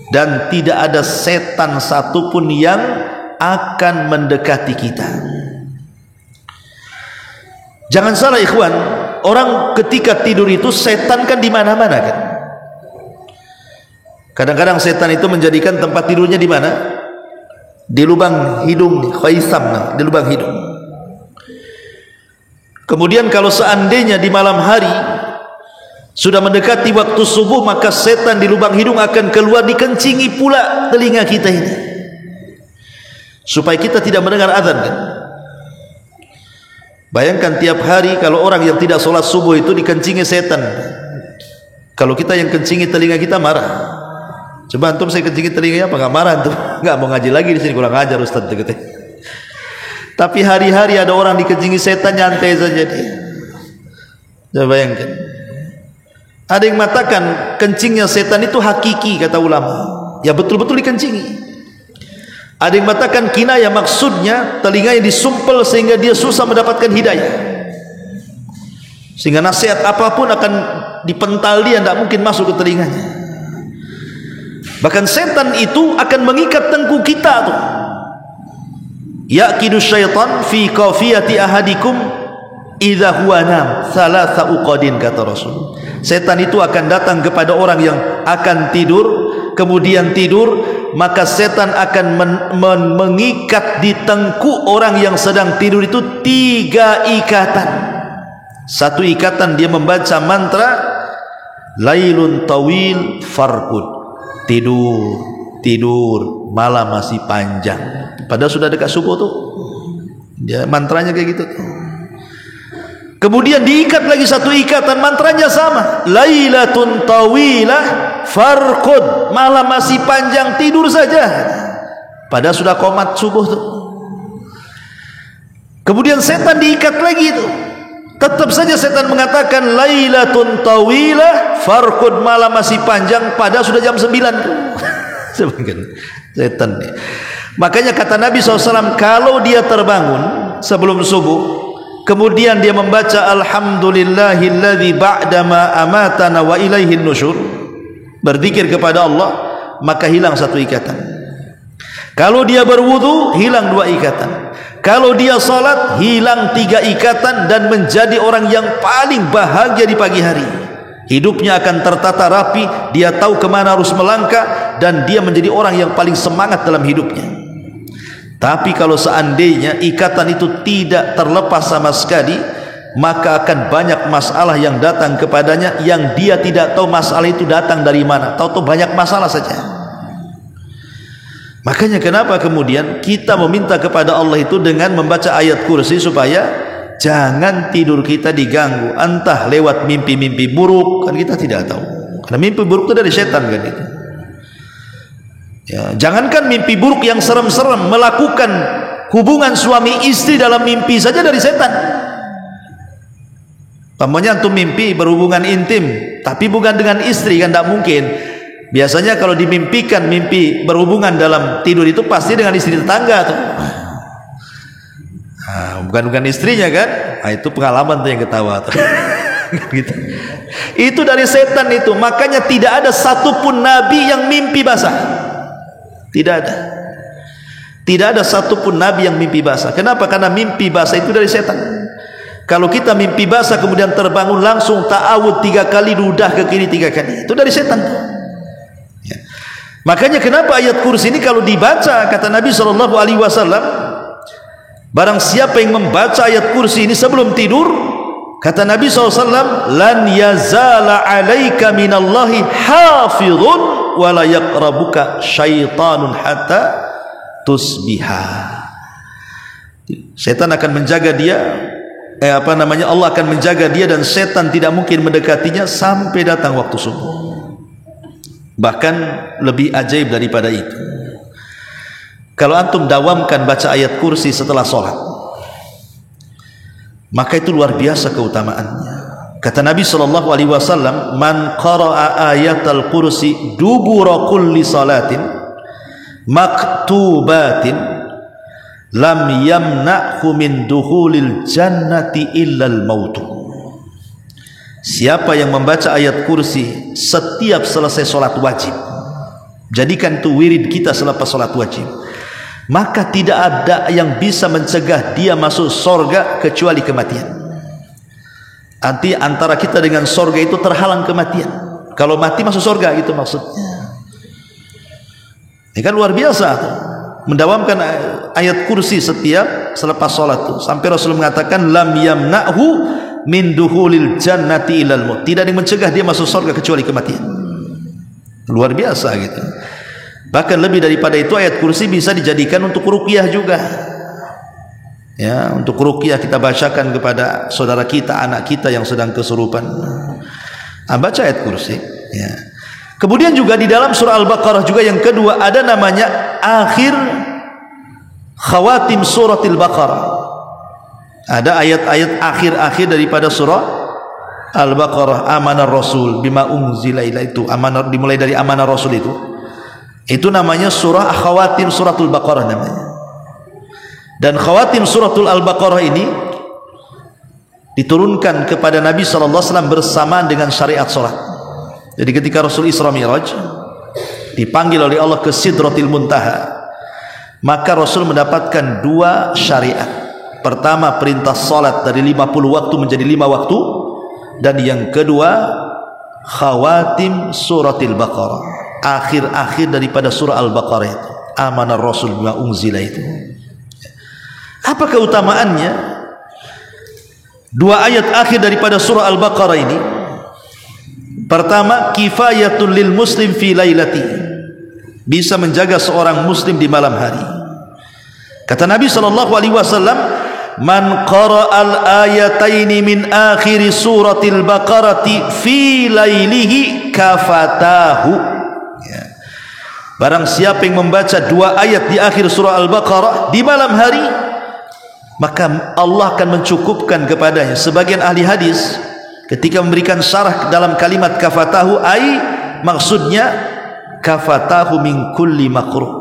dan tidak ada setan satupun yang akan mendekati kita. Jangan salah ikhwan, orang ketika tidur itu setan kan di mana-mana kan. Kadang-kadang setan itu menjadikan tempat tidurnya di mana? Di lubang hidung, khaisam, di lubang hidung. Kemudian kalau seandainya di malam hari sudah mendekati waktu subuh, maka setan di lubang hidung akan keluar, dikencingi pula telinga kita ini, supaya kita tidak mendengar azan kan. Bayangkan tiap hari kalau orang yang tidak sholat subuh itu dikencingi setan. Kalau kita yang kencingi telinga kita marah. Coba antum saya kencingi telinganya, apa nggak marah antum? Nggak mau ngaji lagi di sini, kurang ajar Ustaz gitu. Tapi hari-hari ada orang dikencingi setan, nyantai saja dia. Coba bayangkan. Ada yang mengatakan kencingnya setan itu hakiki, kata ulama. Ya betul-betul dikencingi. Ada yang mengatakan kinayah, maksudnya telinganya disumpel sehingga dia susah mendapatkan hidayah, sehingga nasihat apapun akan dipental dia, tidak mungkin masuk ke telinganya. Bahkan setan itu akan mengikat tengkuk kita tuh. Yaqidu syaitan fi qafiyati ahadikum idza huwa nam thalatha uqadin, kata Rasul. Setan itu akan datang kepada orang yang akan tidur kemudian tidur, maka setan akan mengikat di tengkuk orang yang sedang tidur itu 3 ikatan. Satu ikatan dia membaca mantra lailun tawil farqud, tidur malam masih panjang, padahal sudah dekat subuh tuh dia mantranya kayak gitu. Kemudian diikat lagi satu ikatan, mantranya sama, lailatun tawilah farqud, malam masih panjang, tidur saja, padahal sudah qomat subuh tuh. Kemudian setan diikat lagi itu, tetap saja setan mengatakan lailatun tawilah farqud, malam masih panjang, padahal sudah jam 9 tuh. Setan nih. Makanya kata Nabi SAW, kalau dia terbangun sebelum subuh, kemudian dia membaca alhamdulillahilladzi ba'dama amatana wa ilaihin nusyur, berzikir kepada Allah, maka hilang satu ikatan. Kalau dia berwudu, hilang 2 ikatan. Kalau dia salat, hilang 3 ikatan, dan menjadi orang yang paling bahagia di pagi hari. Hidupnya akan tertata rapi, dia tahu kemana harus melangkah, dan dia menjadi orang yang paling semangat dalam hidupnya. Tapi kalau seandainya ikatan itu tidak terlepas sama sekali, maka akan banyak masalah yang datang kepadanya yang dia tidak tahu masalah itu datang dari mana. Tahu-tahu banyak masalah saja. Makanya kenapa kemudian kita meminta kepada Allah itu dengan membaca ayat kursi, supaya jangan tidur kita diganggu, entah lewat mimpi-mimpi buruk, kan kita tidak tahu. Karena mimpi buruk itu dari setan kan itu. Ya, jangankan mimpi buruk yang serem-serem, melakukan hubungan suami istri dalam mimpi saja dari setan. Pamannya antum mimpi berhubungan intim, tapi bukan dengan istri, kan tidak mungkin. Biasanya kalau dimimpikan mimpi berhubungan dalam tidur itu pasti dengan istri tetangga tuh. Bukan istrinya kan? Itu pengalaman tuh yang ketawa tuh. Gitu. Itu dari setan itu. Makanya tidak ada satupun nabi yang mimpi basah. Tidak ada. Tidak ada satupun nabi yang mimpi basah. Kenapa? Karena mimpi basah itu dari setan. Kalau kita mimpi basah kemudian terbangun langsung ta'awud 3 kali, ludah ke kiri 3 kali, itu dari setan. Ya. Makanya kenapa ayat kursi ini kalau dibaca, kata Nabi SAW, barang siapa yang membaca ayat kursi ini sebelum tidur, kata Nabi SAW, lan yazala alaika minallahi hafidhun wala yaqrabuka syaitanun hatta tusbiha. Setan akan menjaga dia, Allah akan menjaga dia, dan setan tidak mungkin mendekatinya sampai datang waktu subuh. Bahkan lebih ajaib daripada itu, kalau antum dawamkan baca ayat kursi setelah sholat, maka itu luar biasa keutamaannya. Kata Nabi SAW, man qara'a ayatal kursi dubura kulli salatin maktubatin lam yamna'hu min dukhulil jannati illal mautu. Siapa yang membaca ayat kursi setiap selesai sholat wajib, jadikan itu wirid kita selepas sholat wajib, maka tidak ada yang bisa mencegah dia masuk surga kecuali kematian. Arti antara kita dengan surga itu terhalang kematian. Kalau mati masuk surga, gitu maksudnya. Ini kan luar biasa, mendawamkan ayat kursi setiap selepas sholat itu. Sampai Rasul mengatakan lam yamna'hu min duhulil jannati ilal maut. Tidak ada yang mencegah dia masuk surga kecuali kematian. Luar biasa gitu. Bahkan lebih daripada itu, ayat kursi bisa dijadikan untuk ruqyah juga. Ya, untuk ruqyah kita bacakan kepada saudara kita, anak kita yang sedang kesurupan. Baca ayat kursi. Ya. Kemudian juga di dalam surah Al-Baqarah juga yang kedua ada namanya akhir khawatim suratil Baqarah. Ada ayat-ayat akhir-akhir daripada surah Al-Baqarah. Amanar Rasul bima unzila ila, itu amanah, dimulai dari amanah Rasul itu namanya surah khawatim suratul Baqarah namanya. Dan khawatim suratul Al-Baqarah ini diturunkan kepada Nabi SAW bersamaan dengan syariat sholat. Jadi ketika Rasul Isra Mi'raj dipanggil oleh Allah ke Sidratil Muntaha, maka Rasul mendapatkan 2 syariat. Pertama, perintah sholat dari 50 waktu menjadi 5 waktu, dan yang kedua khawatim suratil Baqarah. akhir-akhir daripada surah Al-Baqarah itu, amanar rasul bima unzila itu. Apa keutamaannya? Dua ayat akhir daripada surah Al-Baqarah ini. Pertama, kifayatul lil muslim fi lailati, bisa menjaga seorang muslim di malam hari. Kata Nabi SAW, man qara'al ayataini min akhir suratil baqarati fi lailihi kafatahu. Ya. Barang siapa yang membaca dua ayat di akhir surah Al-Baqarah di malam hari, maka Allah akan mencukupkan kepadanya. Sebagian ahli hadis ketika memberikan syarah dalam kalimat kafatahu, maksudnya kafatahu min kulli makruh,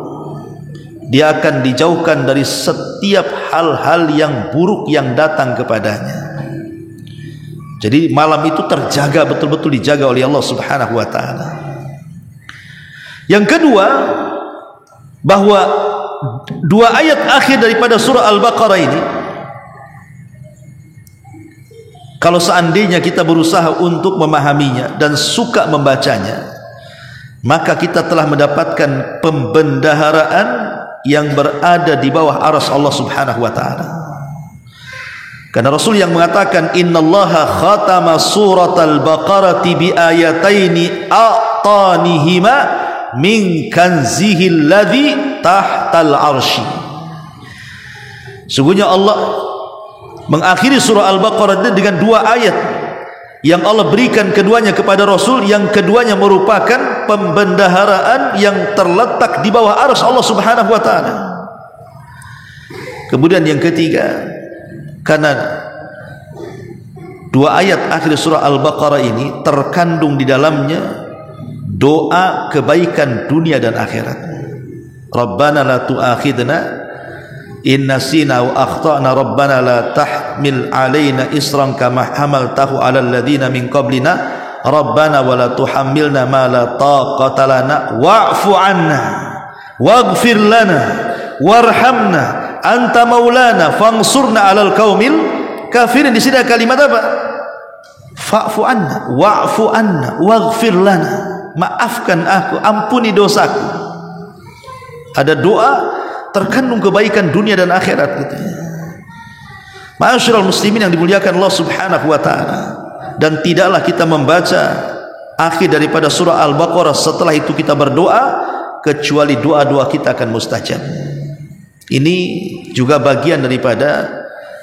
dia akan dijauhkan dari setiap hal-hal yang buruk yang datang kepadanya. Jadi malam itu terjaga, betul-betul dijaga oleh Allah Subhanahu wa ta'ala. Yang kedua, bahwa dua ayat akhir daripada surah Al-Baqarah ini, kalau seandainya kita berusaha untuk memahaminya dan suka membacanya, maka kita telah mendapatkan pembendaharaan yang berada di bawah arsy Allah Subhanahu wa ta'ala. Karena Rasul yang mengatakan, innallaha khatama suratal baqarati bi ayataini a'tanihima min kanzihil ladzi tahtal arsy. Sungguhnya Allah mengakhiri surah Al-Baqarah dengan dua ayat yang Allah berikan keduanya kepada Rasul, yang keduanya merupakan pembendaharaan yang terletak di bawah arsy Allah Subhanahu wa ta'ala. Kemudian yang ketiga, karena dua ayat akhir surah Al-Baqarah ini terkandung di dalamnya doa kebaikan dunia dan akhirat. Rabbana la tu'akhidna in nasina wa akhtana, rabbana la tahmil alaina isran kama hamaltahu ala alladhina min qablina, rabbana wa la tuhammilna ma la taqata lana wa'fu anna waghfir lana warhamna anta maulana fansurna alal qaumil kafirin. Di sini ada kalimat apa? Fa'fu anna wa'fu anna waghfir lana, maafkan aku, ampuni dosaku. Ada doa terkandung kebaikan dunia dan akhirat gitu. Ma'asyiral muslimin yang dimuliakan Allah Subhanahu wa ta'ala, dan tidaklah kita membaca akhir daripada surah Al-Baqarah setelah itu kita berdoa kecuali doa-doa kita akan mustajab. Ini juga bagian daripada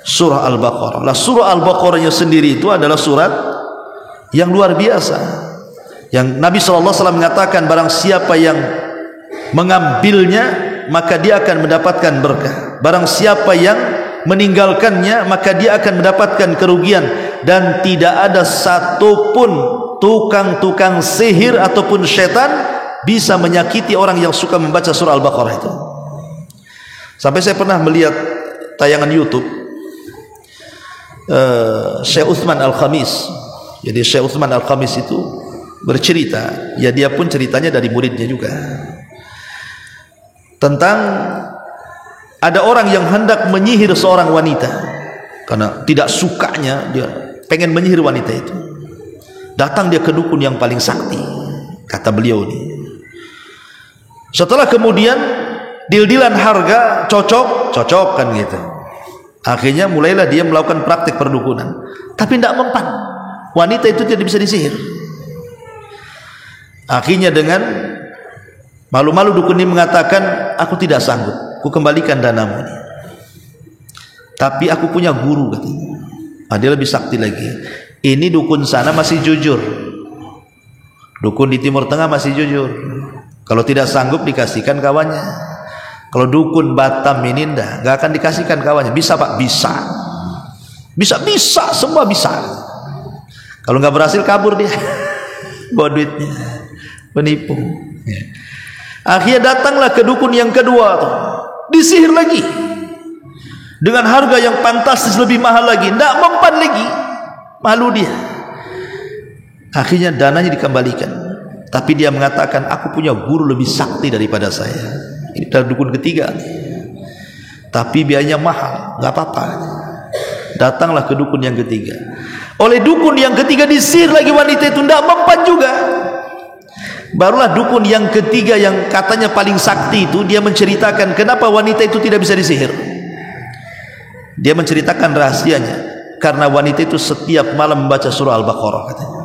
surah Al-Baqarah. Lah surah Al-Baqarahnya sendiri itu adalah surat yang luar biasa, yang Nabi SAW mengatakan barang siapa yang mengambilnya maka dia akan mendapatkan berkah, barang siapa yang meninggalkannya maka dia akan mendapatkan kerugian, dan tidak ada satupun tukang-tukang sihir ataupun syaitan bisa menyakiti orang yang suka membaca surah Al-Baqarah itu. Sampai saya pernah melihat tayangan YouTube Syekh Utsman Al-Khamis. Jadi Syekh Utsman Al-Khamis itu bercerita, ya dia pun ceritanya dari muridnya juga, tentang ada orang yang hendak menyihir seorang wanita. Karena tidak sukanya, dia pengen menyihir wanita itu. Datang dia ke dukun yang paling sakti, kata beliau ini. Setelah kemudian deal-dealan harga, cocok kan gitu. Akhirnya mulailah dia melakukan praktik perdukunan, tapi tidak mempan. Wanita itu tidak bisa disihir. Akhirnya dengan malu-malu dukun ini mengatakan, aku tidak sanggup, aku kembalikan danamu ini. Tapi aku punya guru katanya. Dia lebih sakti lagi. Ini dukun sana masih jujur, dukun di Timur Tengah masih jujur. Kalau tidak sanggup dikasihkan kawannya. Kalau dukun Batam ini nggak akan dikasihkan kawannya. Bisa pak? Bisa, semua bisa. Kalau nggak berhasil kabur dia, bawa duitnya, penipu. Akhirnya datanglah ke dukun yang kedua tuh, disihir lagi dengan harga yang fantastis, lebih mahal lagi, tidak mempan lagi, malu dia. Akhirnya dananya dikembalikan, tapi dia mengatakan, aku punya guru lebih sakti daripada saya. Ini adalah dukun ketiga, tapi biayanya mahal, nggak apa-apa. Datanglah ke dukun yang ketiga. Oleh dukun yang ketiga disihir lagi wanita itu, tidak mempan juga. Barulah dukun yang ketiga yang katanya paling sakti itu, dia menceritakan kenapa wanita itu tidak bisa disihir. Dia menceritakan rahasianya, karena wanita itu setiap malam membaca surah Al-Baqarah katanya.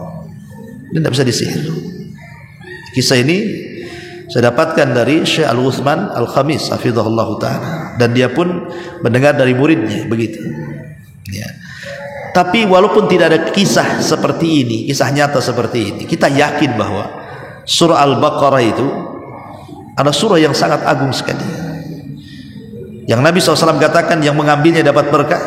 Dia tidak bisa disihir. Kisah ini saya dapatkan dari Syekh Al-Uthman Al-Khamis hafizahullah ta'ala, dan dia pun mendengar dari muridnya begitu ya. Tapi walaupun tidak ada kisah seperti ini, kisah nyata seperti ini, kita yakin bahwa surah Al-Baqarah itu adalah surah yang sangat agung sekali, yang Nabi SAW katakan yang mengambilnya dapat berkah,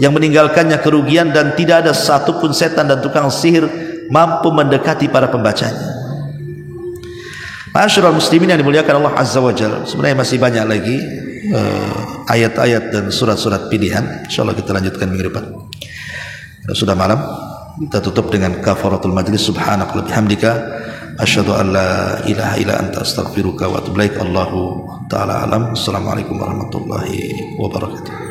yang meninggalkannya kerugian, dan tidak ada satupun setan dan tukang sihir mampu mendekati para pembacanya. Ma'asyiral muslimin yang dimuliakan Allah Azza wa Jalla, sebenarnya masih banyak lagi ayat-ayat dan surat-surat pilihan. InsyaAllah kita lanjutkan minggu depan. Sudah malam, kita tutup dengan kafaratul majlis. Subhanaka wa bihamdika asyhadu an la ilaha illa anta astaghfiruka wa atubu ilaik. Allahu ta'ala alam. Assalamualaikum warahmatullahi wabarakatuh.